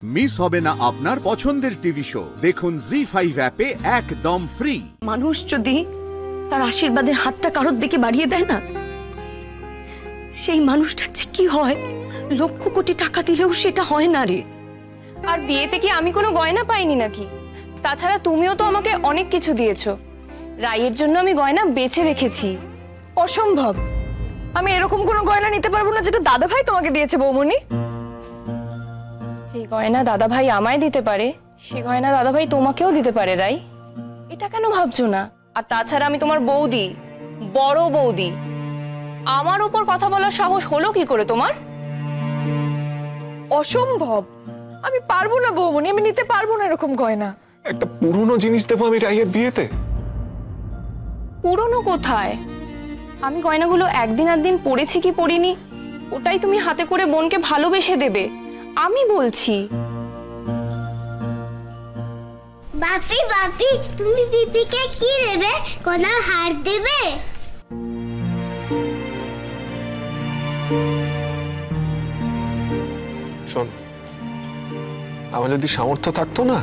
Miss হবে না আপনার পছন্দের টিভি শো। দেখুন জি5 অ্যাপে একদম ফ্রি। মানুষ যদি তার আশীর্বাদের হাতটা কারোর দিকে বাড়িয়ে দেয় না, সেই মানুষটার যে কি হয়, লক্ষ কোটি টাকা দিলেও সেটা হয় না রে। আর বিয়েতে কি আমি কোনো গয়না পাইনি নাকি? তাছাড়া তুমিও তো আমাকে অনেক কিছু দিয়েছো। রাইয়ের জন্য আমি গয়না বেছে রেখেছি। অসম্ভব, আমি এরকম কোনো গয়না নিতে পারবো না যেটা দাদা ভাই তোমাকে দিয়েছে বৌমনি। যে গয়না দাদা ভাই আমায় দিতে পারে, সে গয়না দাদা ভাই তোমাকেও দিতে পারে রাই। এটা কেন ভাবছো না? আর তাছাড়া আমি তোমার বৌদি, বড় বৌদি। আমার উপর কথা বলার সাহস হলো কি করে তোমার? অসম্ভব, আমি পারবো না বৌমনি, আমি নিতে পারবো না এরকম গয়না। একটা পুরনো জিনিস দেবো আমি রাইয়ের বিয়েতে? পুরনো কোথায়? আমি গয়নাগুলো একদিন পরেছি কি পরিনি, ওটাই তুমি হাতে করে বোনকে ভালোবেসে দেবে, আমি বলছি। বাপি বাপি, তুমি পিপিকে কি দেবে? কোনার হার দেবে? শোন, আমার যদি সামর্থ্য থাকতো না,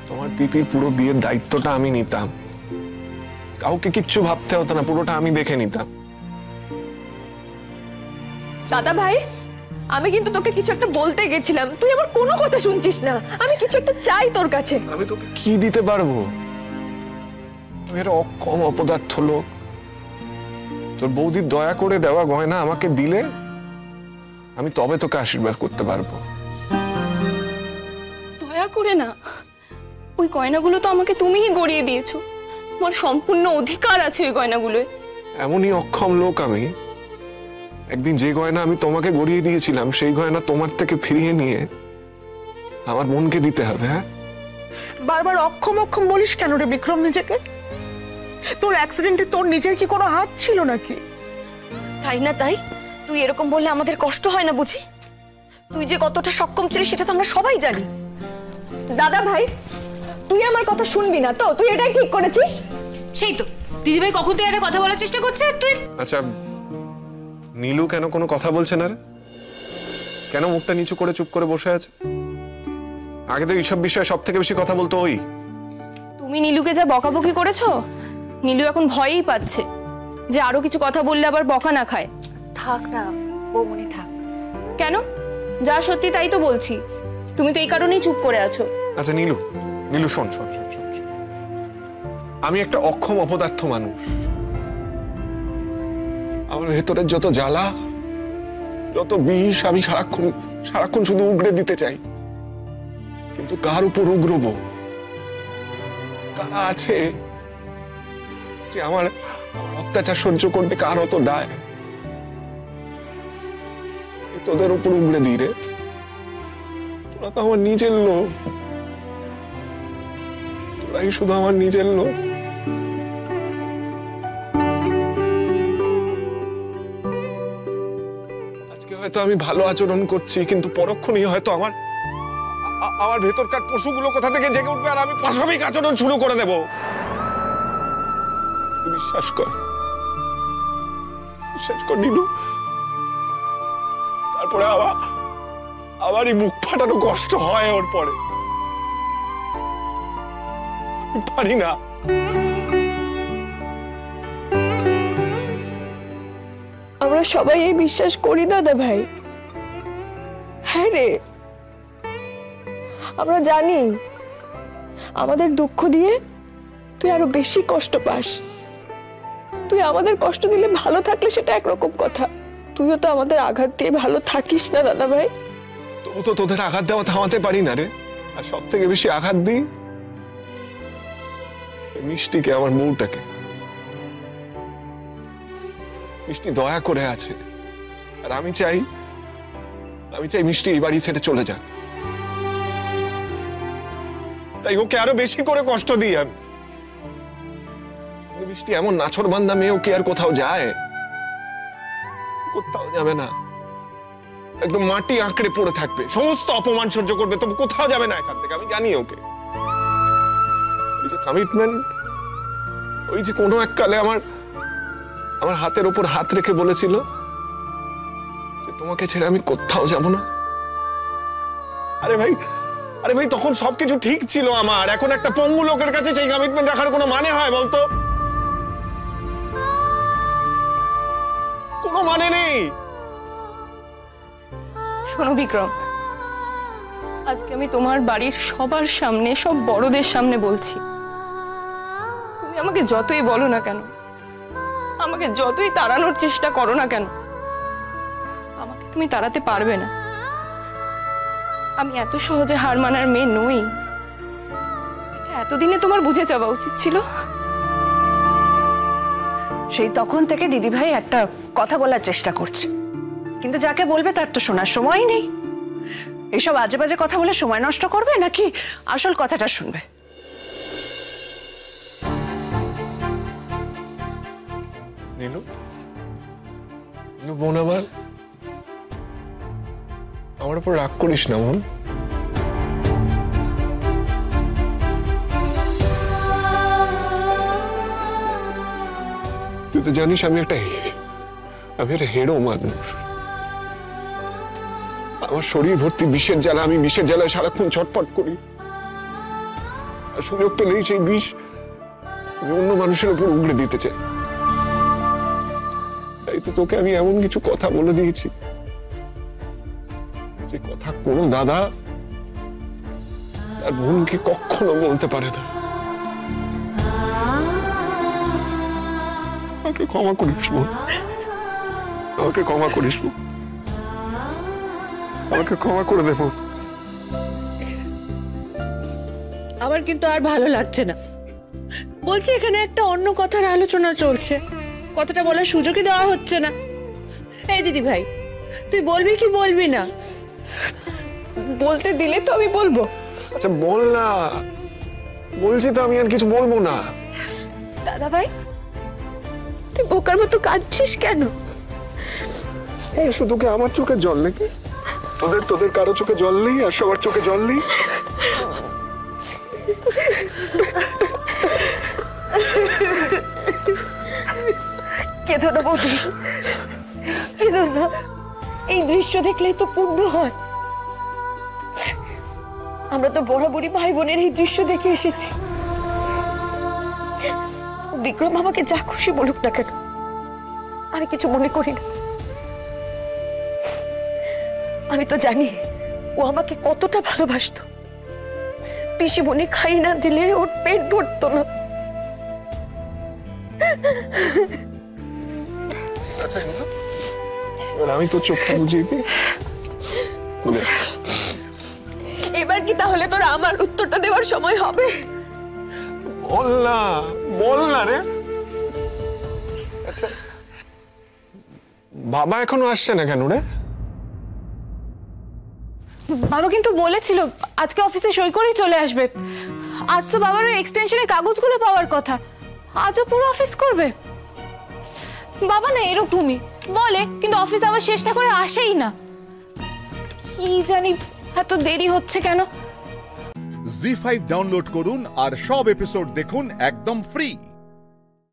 তোমার পিপির পুরো বিয়ের দায়িত্বটা আমি নিতাম। কাউকে কিচ্ছু ভাবতে হতো না, পুরোটা আমি দেখে নিতাম। দাদা ভাই, আমি কিন্তু তোকে কিছু একটা বলতে গেছিলাম, তুই আমার কোনো কথা শুনছিস না। আমি কিছু একটা চাই তোর কাছে। আমি তোকে কি দিতে পারবো? আমি একটা অক্ষম অপদার্থ লোক। তোর বৌদির দয়া করে দেওয়া গয়না আমাকে দিলে আমি তবে তোকে আশীর্বাদ করতে পারবো। দয়া করে না, ওই গয়নাগুলো তো আমাকে তুমিই গড়িয়ে দিয়েছো। তোমার সম্পূর্ণ অধিকার আছে ওই গয়নাগুলোয়। এমনই অক্ষম লোক আমি, একদিন যে গয়না আমি তোমাকে গড়িয়ে দিয়েছিলাম সেই গয়না তোমার থেকে ফিরিয়ে নিয়ে আমার বোনকে দিতে হবে। হ্যাঁ, বারবার অক্ষম অক্ষম বলিস কেন রে বিক্রম নিজেকে? তোর অ্যাক্সিডেন্টে তোর নিজের কি কোনো হাত ছিল নাকি? তাই না তাই তুই এরকম বললে আমাদের কষ্ট হয় না বুঝি? তুই যে কতটা সক্ষম ছিলিস সেটা তো আমরা সবাই জানি। দাদা ভাই, তুই আমার কথা শুনবি না তো? তুই এটাই ঠিক করেছিস। সেই তো দিদিভাই কখন থেকে একটা কথা বলার চেষ্টা করছে, তুই। আচ্ছা, নীলু কেন কোনো কথা বলছে না রে? কেন মুখটা নিচু করে চুপ করে বসে আছে? আগে তো এইসব বিষয়ে সব থেকে বেশি কথা বলতো ওই। তুমি নীলুকে যা বকাবকি করেছো, নীলু এখন ভয়ই পাচ্ছে যে আরো কিছু কথা বললে আবার বকা না খায়। থাক না বৌমনি, থাক। কেন? যা সত্যি তাই তো বলছি, তুমি তো এই কারণেই চুপ করে আছো। আচ্ছা নীলু, নীলু শোন শোন শোন শোন, আমি একটা অক্ষম অপদার্থ মানুষ। আমার ভেতরের যত জ্বালা, যত বিষ আমি সারাক্ষণ শুধু উগড়ে দিতে চাই, কিন্তু কার উপর উগড়বো? কারা আছে যে আমার অত্যাচার সহ্য করবে? কার অত দায়? তোদের উপর উগড়ে দিই রে। তোরা তো আমার নিজের লোক, তোরাই শুধু আমার নিজের লোক। আজকে হয়তো আমি ভালো আচরণ করছি, কিন্তু পরক্ষণেই হয়তো আমার ভেতরকার পশুগুলো কোথা থেকে জেগে উঠবে আর আমি পাশবিক আচরণ শুরু করে দেব। বিশ্বাস কর, বিশ্বাস কর নীলু। তারপরে আবারই মুখ ফাটানো কষ্ট হয় ওর পরে। পারি না। আমরা সবাই এই বিশ্বাস করি দাদা ভাই। হ্যাঁ রে, আমরা জানি আমাদের দুঃখ দিয়ে তুই আরো বেশি কষ্ট পাস। তুই আমাদের কষ্ট দিলে ভালো থাকলে সেটা একরকম কথা, তুইও তো আমাদের আঘাত দিয়ে ভালো থাকিস না দাদা ভাই। তবু তো তোদের আঘাত দেওয়া থামাতে পারি না রে। আর সব থেকে বেশি আঘাত দিই মিষ্টিকে, আমার বউটাকে। মিষ্টি দয়া করে আছে, আর আমি চাই মিষ্টি এই বাড়ি ছেড়ে চলে যাক। তাই ওকে আরো বেশি করে কষ্ট দিই আমি। মিষ্টি এমন নাছোড়বান্দা মেয়ে, ও কি আর কোথাও যায়? কোথাও যাবে না, একদম মাটি আঁকড়ে পড়ে থাকবে, সমস্ত অপমান সহ্য করবে, তবু কোথাও যাবে না এখান থেকে। আমি জানি ওকে। ওই যে কমিটমেন্ট, ওই যে কোনো এককালে আমার হাতের উপর হাত রেখে বলেছিল যে তোমাকে ছেড়ে আমি কোথাও যাব না, আরে ভাই তখন সবকিছু ঠিক ছিল আমার। এখন একটা পঙ্গু লোকের কাছে সেই কমিটমেন্ট রাখার কোনো মানে হয় বলতো? কোনো মানে নেই। শোনো বিক্রম, আজকে আমি তোমার বাড়ির সবার সামনে, সব বড়দের সামনে বলছি, তুমি আমাকে যতই বলো না কেন, আমাকে যতই তাড়ানোর চেষ্টা করো না কেন, আমাকে তুমি তাড়াতে পারবে না। আমি এত সহজে হার মানার মেয়ে নই। এটা এতদিনে তোমার বুঝে যাওয়া উচিত ছিল। সেই তখন থেকে দিদিভাই একটা কথা বলার চেষ্টা করছে, কিন্তু যাকে বলবে তার তো শোনার সময় নেই। এসব আজে বাজে কথা বলে সময় নষ্ট করবে নাকি আসল কথাটা শুনবে? নীলু, বোন আমার উপর রাগ করিস না বোন। তুই তো জানিস আমি একটা হেরো মানুষ। আমার শরীর ভর্তি বিষের জ্বালা, আমি বিষের জ্বালায় সারাক্ষণ ছটফট করি। আর সুযোগ পেলেই সেই বিষ আমি অন্য মানুষের উপর উগড়ে দিতে চাই। তাই তো তোকে আমি এমন কিছু কথা বলে দিয়েছি যে কথা কোনো দাদা তার বোনকে কখনো বলতে পারে না। আমাকে ক্ষমা করিস বোন, আমাকে ক্ষমা করিস বোন, আমাকে ক্ষমা করে দেব। আমার কিন্তু আর ভালো লাগছে না। বলছি এখানে একটা অন্য কথার আলোচনা চলছে, কথাটা বলার সুযোগই দেওয়া হচ্ছে না। এই দিদি ভাই, তুই বলবি কি বলবি না? বলতে দিলে তো আমি বলবো। আচ্ছা বল না। বলছি তো, আমি আর কিছু বলবো না। দাদা ভাই, তুই বোকার মতো কাঁদছিস কেন? শুধু কি আমার চোখে জল নাকি? তোদের কারো চোখে জল নেই আর সবার চোখে জল নেই? কেঁদো না বৌদি, কেঁদো না। এই দৃশ্য দেখলেই তো পূর্ণ হয়। আমরা তো বরাবরই ভাই বোনের এই দৃশ্য দেখে এসেছি। বিক্রম আমাকে যা খুশি বলুক না কেন, আমি কিছু মনে করি না। আমি তো জানি ও আমাকে কতটা ভালোবাসতো। পিসি বোনে খাই না দিলে ওর পেট ভরতো না। আচ্ছা আমি তো চোখটা বুঝিয়ে দিই। এবার কি তাহলে তোর আমার উত্তরটা দেওয়ার সময় হবে? বল না রে। আচ্ছা বাবা এখনো আসছে না কেন রে? বাবা কিন্তু বলেছিল আজকে অফিসে সই করেই চলে আসবে। আজ তো বাবার ওই এক্সটেনশনের কাগজগুলো পাওয়ার কথা, আজও পুরো অফিস করবে। বাবা না এরকমই বলে, কিন্তু অফিস আবার শেষটা করে আসেই না। কি জানি এত দেরি হচ্ছে কেন। জি5 ডাউনলোড করুন আর সব এপিসোড দেখুন একদম ফ্রি।